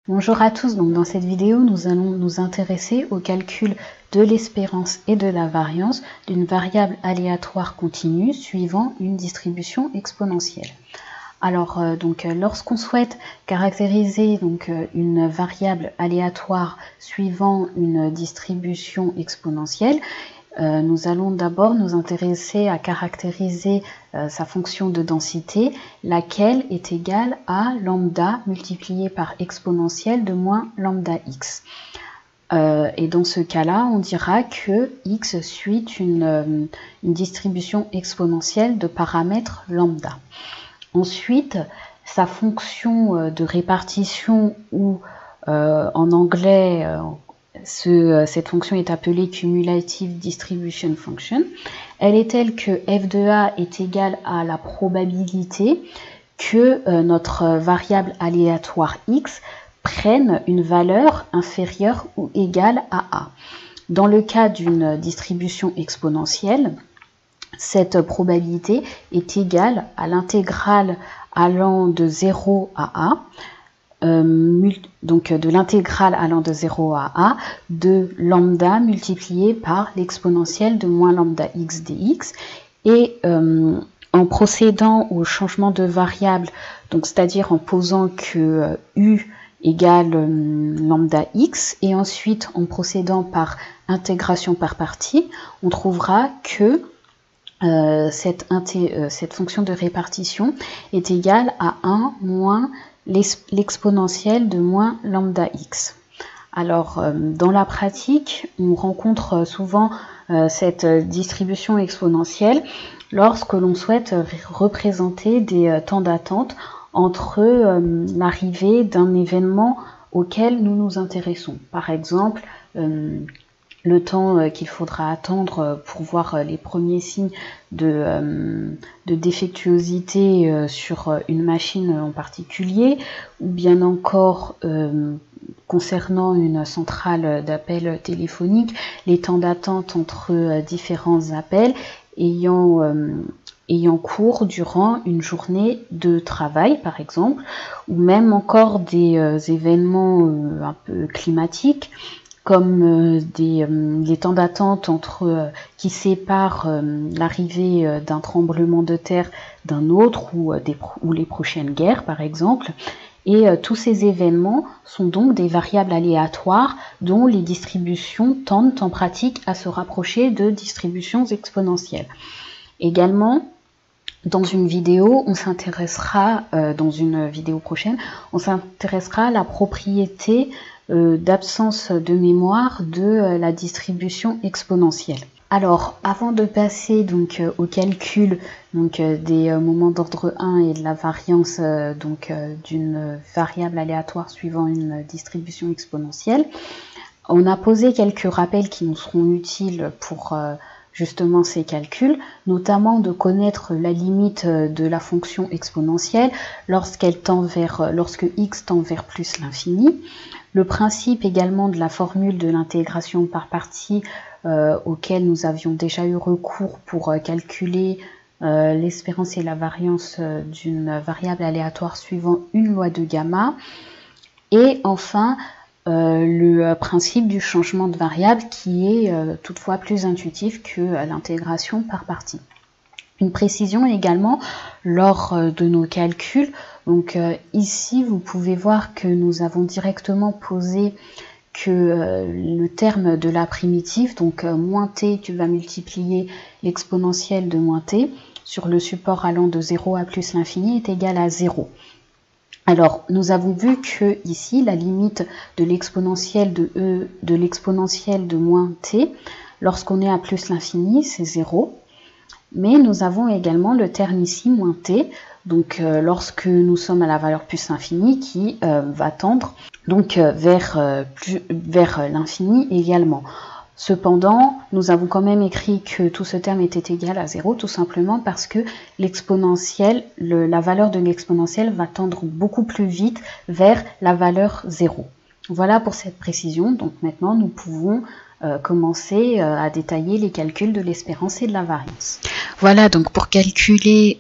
Bonjour à tous, donc dans cette vidéo nous allons nous intéresser au calcul de l'espérance et de la variance d'une variable aléatoire continue suivant une distribution exponentielle. Alors lorsqu'on souhaite caractériser une variable aléatoire suivant une distribution exponentielle, nous allons d'abord nous intéresser à caractériser sa fonction de densité, laquelle est égale à lambda multiplié par exponentielle de moins lambda x. Et dans ce cas-là, on dira que x suit une distribution exponentielle de paramètres lambda. Ensuite, sa fonction de répartition, ou en anglais, cette fonction est appelée Cumulative Distribution Function. Elle est telle que f de a est égale à la probabilité que notre variable aléatoire x prenne une valeur inférieure ou égale à a. Dans le cas d'une distribution exponentielle, cette probabilité est égale à l'intégrale allant de 0 à a, donc de l'intégrale allant de 0 à a de lambda multiplié par l'exponentielle de moins lambda x dx. Et en procédant au changement de variable, donc c'est-à-dire en posant que u égale lambda x, et ensuite en procédant par intégration par partie, on trouvera que cette fonction de répartition est égale à 1 moins l'exponentielle de moins lambda x. Alors, dans la pratique, on rencontre souvent cette distribution exponentielle lorsque l'on souhaite représenter des temps d'attente entre l'arrivée d'un événement auquel nous nous intéressons. Par exemple, le temps qu'il faudra attendre pour voir les premiers signes de défectuosité sur une machine en particulier, ou bien encore concernant une centrale d'appel téléphonique, les temps d'attente entre différents appels ayant cours durant une journée de travail, par exemple, ou même encore des événements un peu climatiques, comme des temps d'attente qui séparent l'arrivée d'un tremblement de terre d'un autre, ou les prochaines guerres, par exemple. Et tous ces événements sont donc des variables aléatoires dont les distributions tendent en pratique à se rapprocher de distributions exponentielles. Également, dans une vidéo, dans une vidéo prochaine, on s'intéressera à la propriété d'absence de mémoire de la distribution exponentielle. Alors, avant de passer au calcul des moments d'ordre 1 et de la variance d'une variable aléatoire suivant une distribution exponentielle, on a posé quelques rappels qui nous seront utiles pour justement ces calculs, notamment de connaître la limite de la fonction exponentielle lorsque x tend vers plus l'infini, le principe également de la formule de l'intégration par partie auquel nous avions déjà eu recours pour calculer l'espérance et la variance d'une variable aléatoire suivant une loi de gamma, et enfin le principe du changement de variable qui est toutefois plus intuitif que l'intégration par partie. Une précision également lors de nos calculs. Donc ici, vous pouvez voir que nous avons directement posé que le terme de la primitive, donc moins t, tu vas multiplier l'exponentielle de moins t, sur le support allant de 0 à plus l'infini est égal à 0. Alors, nous avons vu que ici, la limite de l'exponentielle de moins t, lorsqu'on est à plus l'infini, c'est 0. Mais nous avons également le terme ici, moins t, donc lorsque nous sommes à la valeur plus l'infini, qui va tendre vers l'infini également. Cependant, nous avons quand même écrit que tout ce terme était égal à 0, tout simplement parce que l'exponentielle, la valeur de l'exponentielle va tendre beaucoup plus vite vers la valeur 0. Voilà pour cette précision. Donc maintenant, nous pouvons commencer à détailler les calculs de l'espérance et de la variance. Voilà, donc pour calculer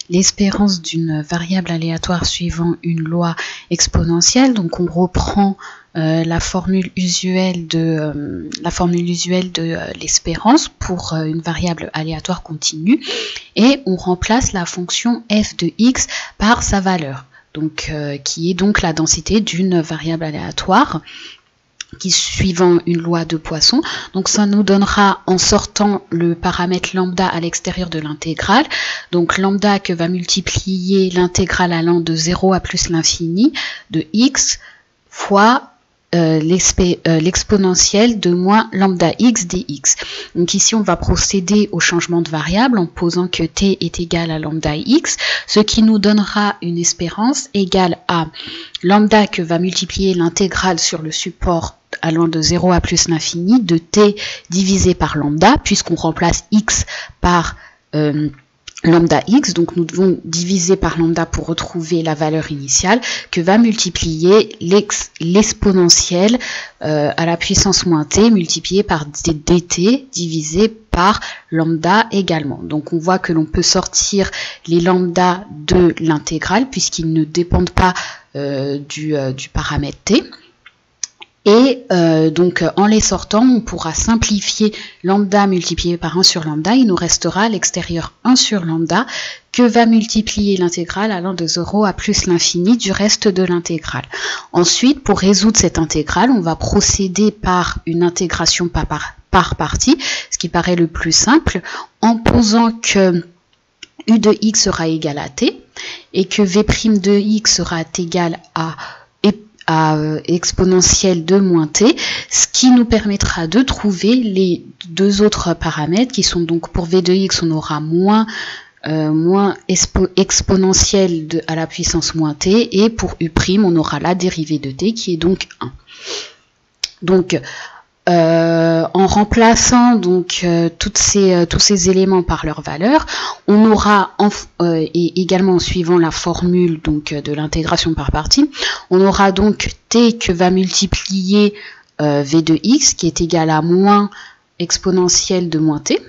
l'espérance d'une variable aléatoire suivant une loi exponentielle, donc on reprend la formule usuelle de l'espérance pour une variable aléatoire continue et on remplace la fonction f de x par sa valeur, donc qui est donc la densité d'une variable aléatoire qui suivant une loi de Poisson. Donc ça nous donnera en sortant le paramètre lambda à l'extérieur de l'intégrale, donc lambda que va multiplier l'intégrale allant de 0 à plus l'infini de x fois l'exponentielle de moins lambda x dx. Donc ici on va procéder au changement de variable en posant que t est égal à lambda x, ce qui nous donnera une espérance égale à lambda que va multiplier l'intégrale sur le support allant de 0 à plus l'infini de t divisé par lambda, puisqu'on remplace x par lambda x, donc nous devons diviser par lambda pour retrouver la valeur initiale, que va multiplier l'exponentielle à la puissance moins t multiplié par dt divisé par lambda également. Donc on voit que l'on peut sortir les lambda de l'intégrale puisqu'ils ne dépendent pas du paramètre t. Et donc en les sortant, on pourra simplifier lambda multiplié par 1 sur lambda. Il nous restera à l'extérieur 1 sur lambda que va multiplier l'intégrale allant de 0 à plus l'infini du reste de l'intégrale. Ensuite, pour résoudre cette intégrale, on va procéder par une intégration par partie, ce qui paraît le plus simple, en posant que u de x sera égal à t et que v' de x sera égal à exponentielle de moins t, ce qui nous permettra de trouver les deux autres paramètres qui sont donc pour v de x on aura moins exponentielle à la puissance moins t et pour u' on aura la dérivée de t qui est donc 1. Donc en remplaçant donc tous ces éléments par leur valeur, on aura et également en suivant la formule donc de l'intégration par partie, on aura donc t que va multiplier v de x qui est égal à moins exponentielle de moins t,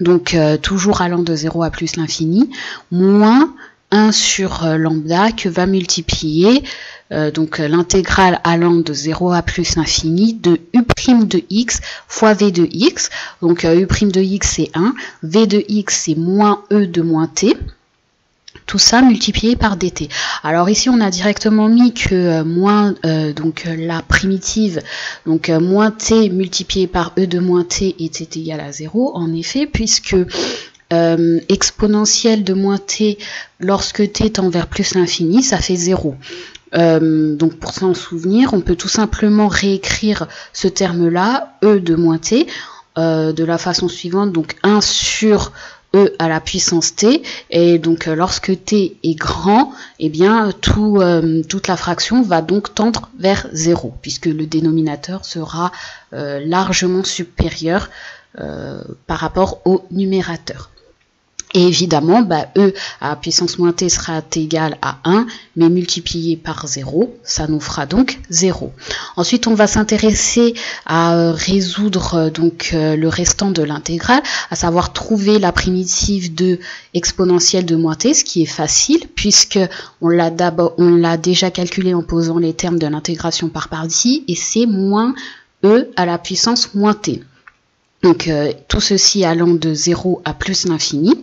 donc toujours allant de 0 à plus l'infini, moins 1 sur lambda que va multiplier donc l'intégrale allant de 0 à plus l'infini de u' de x fois v de x. Donc u' de x c'est 1, v de x c'est moins e de moins t, tout ça multiplié par dt. Alors ici on a directement mis que donc la primitive, donc moins t multiplié par e de moins t était égal à 0, en effet, puisque exponentielle de moins t lorsque t tend vers plus l'infini, ça fait 0. Donc pour s'en souvenir, on peut tout simplement réécrire ce terme-là, e de moins t, de la façon suivante, donc 1 sur e à la puissance t, et donc lorsque t est grand, eh bien toute la fraction va donc tendre vers 0, puisque le dénominateur sera largement supérieur par rapport au numérateur. Et évidemment, e à puissance moins t sera égal à 1, mais multiplié par 0, ça nous fera donc 0. Ensuite, on va s'intéresser à résoudre donc le restant de l'intégrale, à savoir trouver la primitive de exponentielle de moins t, ce qui est facile, puisque on l'a déjà calculé en posant les termes de l'intégration par partie, et c'est moins e à la puissance moins t. Donc tout ceci allant de 0 à plus l'infini.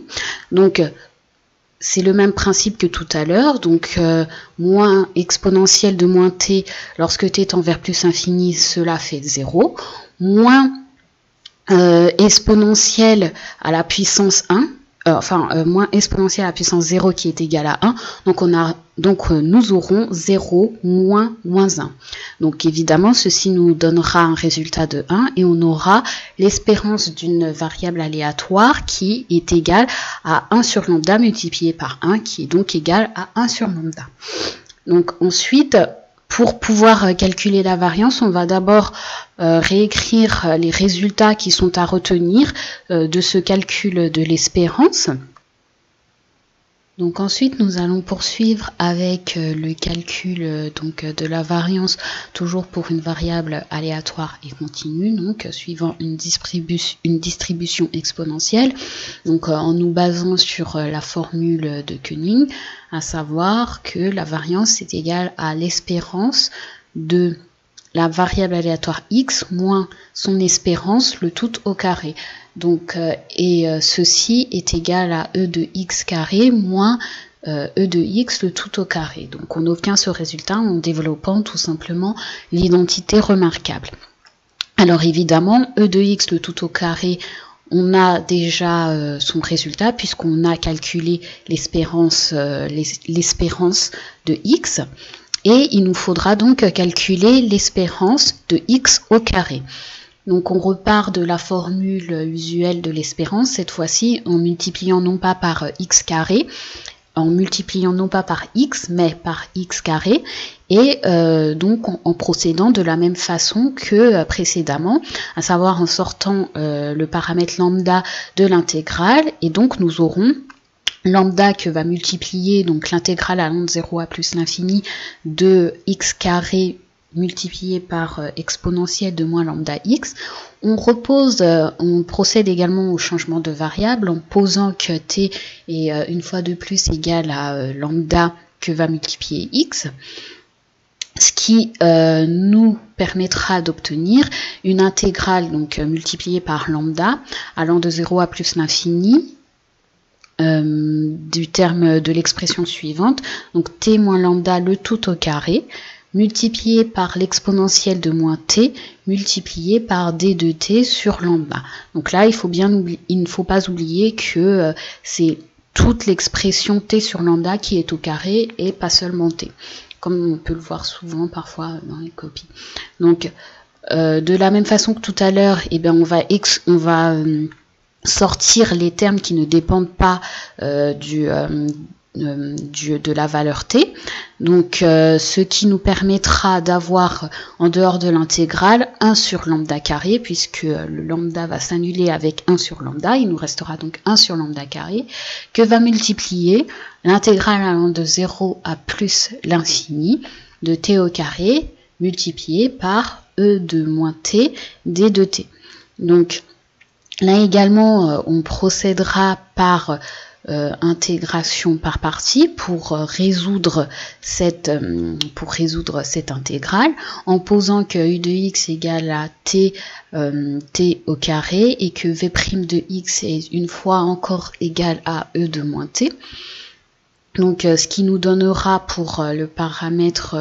Donc c'est le même principe que tout à l'heure. Donc moins exponentielle de moins t lorsque t tend vers plus infini, cela fait 0. Moins exponentielle à la puissance 1. Moins exponentielle à la puissance 0 qui est égale à 1. Donc nous aurons 0 moins 1. Donc évidemment, ceci nous donnera un résultat de 1 et on aura l'espérance d'une variable aléatoire qui est égale à 1 sur lambda multiplié par 1 qui est donc égal à 1 sur lambda. Donc ensuite, pour pouvoir calculer la variance, on va d'abord réécrire les résultats qui sont à retenir de ce calcul de l'espérance. Donc ensuite, nous allons poursuivre avec le calcul de la variance, toujours pour une variable aléatoire et continue, donc suivant une distribution exponentielle, donc en nous basant sur la formule de Koenig, à savoir que la variance est égale à l'espérance de la variable aléatoire x moins son espérance, le tout au carré. Donc, ceci est égal à e de x carré moins e de x le tout au carré. Donc on obtient ce résultat en développant tout simplement l'identité remarquable. Alors évidemment, e de x le tout au carré, on a déjà son résultat puisqu'on a calculé l'espérance de x. Et il nous faudra donc calculer l'espérance de x au carré. Donc on repart de la formule usuelle de l'espérance, cette fois-ci en multipliant non pas par x carré, en multipliant non pas par x, mais par x carré, et donc en procédant de la même façon que précédemment, à savoir en sortant le paramètre lambda de l'intégrale, et donc nous aurons lambda que va multiplier donc l'intégrale allant de 0 à plus l'infini de x carré multiplié par exponentielle de moins lambda x. On procède également au changement de variable en posant que t est une fois de plus égal à lambda que va multiplier x, ce qui nous permettra d'obtenir une intégrale donc multipliée par lambda allant de 0 à plus l'infini du terme de l'expression suivante, donc t moins lambda le tout au carré, multiplié par l'exponentielle de moins t, multiplié par d de t sur lambda. Donc là, il ne faut pas oublier que c'est toute l'expression t sur lambda qui est au carré et pas seulement t, comme on peut le voir souvent parfois dans les copies. Donc, de la même façon que tout à l'heure, on va sortir les termes qui ne dépendent pas de la valeur t, donc ce qui nous permettra d'avoir en dehors de l'intégrale 1 sur lambda carré, puisque le lambda va s'annuler avec 1 sur lambda, il nous restera donc 1 sur lambda carré, que va multiplier l'intégrale allant de 0 à plus l'infini de t au carré, multiplié par e de moins t d de t. Donc là également, on procédera par intégration par partie pour résoudre cette intégrale en posant que u de x égale à t au carré et que v' de x est une fois encore égal à e de moins t. Donc ce qui nous donnera pour le paramètre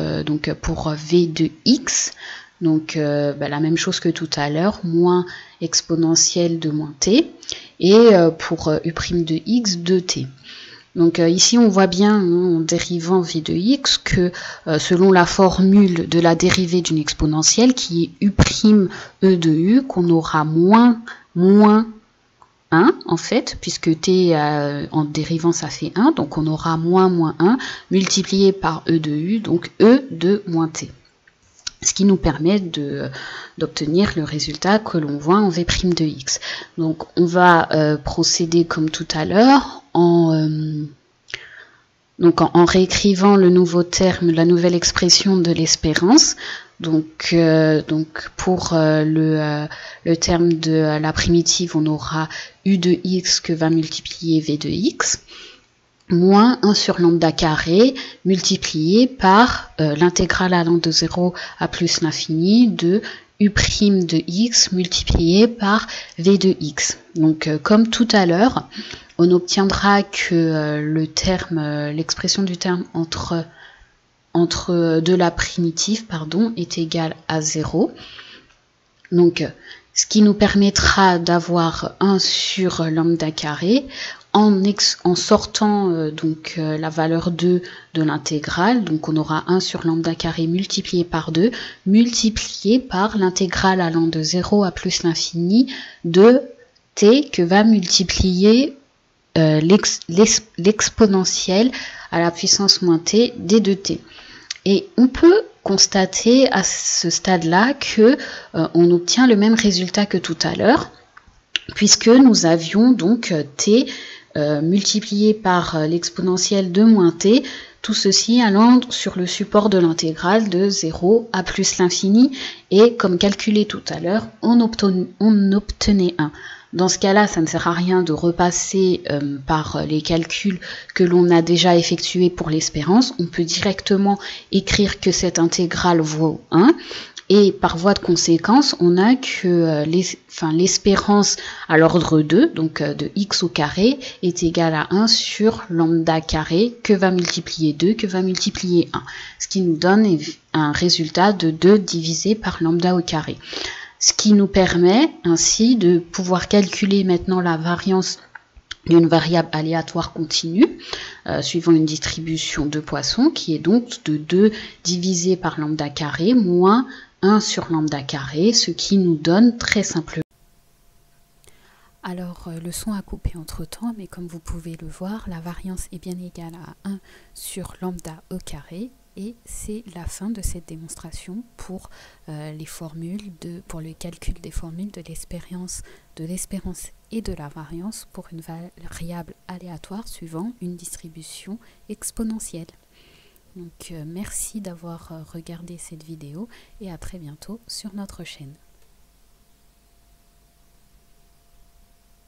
pour v de x, donc la même chose que tout à l'heure, moins exponentielle de moins t, et pour u' de x, 2t. Donc ici on voit bien en dérivant v de x que selon la formule de la dérivée d'une exponentielle qui est u' e de u, qu'on aura moins 1 en fait, puisque t en dérivant ça fait 1, donc on aura moins 1 multiplié par e de u, donc e de moins t. Ce qui nous permet d'obtenir le résultat que l'on voit en v' de x. Donc on va procéder comme tout à l'heure en réécrivant le nouveau terme, la nouvelle expression de l'espérance. Donc pour le terme de la primitive, on aura u de x que va multiplier v de x, moins 1 sur lambda carré multiplié par l'intégrale allant de 0 à plus l'infini de u' de x multiplié par v de x. Donc comme tout à l'heure, on obtiendra que l'expression du terme entre de la primitive est égal à 0. Donc ce qui nous permettra d'avoir 1 sur lambda carré en sortant la valeur 2 de l'intégrale. Donc on aura 1 sur lambda carré multiplié par 2 multiplié par l'intégrale allant de 0 à plus l'infini de t que va multiplier l'exponentielle à la puissance moins t d de t. Et on peut constater à ce stade-là que on obtient le même résultat que tout à l'heure, puisque nous avions donc t multiplié par l'exponentielle de moins t, tout ceci allant sur le support de l'intégrale de 0 à plus l'infini, et comme calculé tout à l'heure, on obtenait 1. Dans ce cas-là, ça ne sert à rien de repasser par les calculs que l'on a déjà effectués pour l'espérance. On peut directement écrire que cette intégrale vaut 1. Et par voie de conséquence, on a que l'espérance à l'ordre 2, donc de x au carré, est égale à 1 sur lambda carré, que va multiplier 2, que va multiplier 1. Ce qui nous donne un résultat de 2 divisé par lambda au carré. Ce qui nous permet ainsi de pouvoir calculer maintenant la variance d'une variable aléatoire continue, suivant une distribution de Poisson, qui est donc de 2 divisé par lambda carré moins 1 sur lambda carré, ce qui nous donne très simplement. Alors le son a coupé entre temps, mais comme vous pouvez le voir, la variance est bien égale à 1 sur lambda au carré, et c'est la fin de cette démonstration pour pour le calcul des formules de l'espérance et de la variance pour une variable aléatoire suivant une distribution exponentielle. Donc merci d'avoir regardé cette vidéo et à très bientôt sur notre chaîne.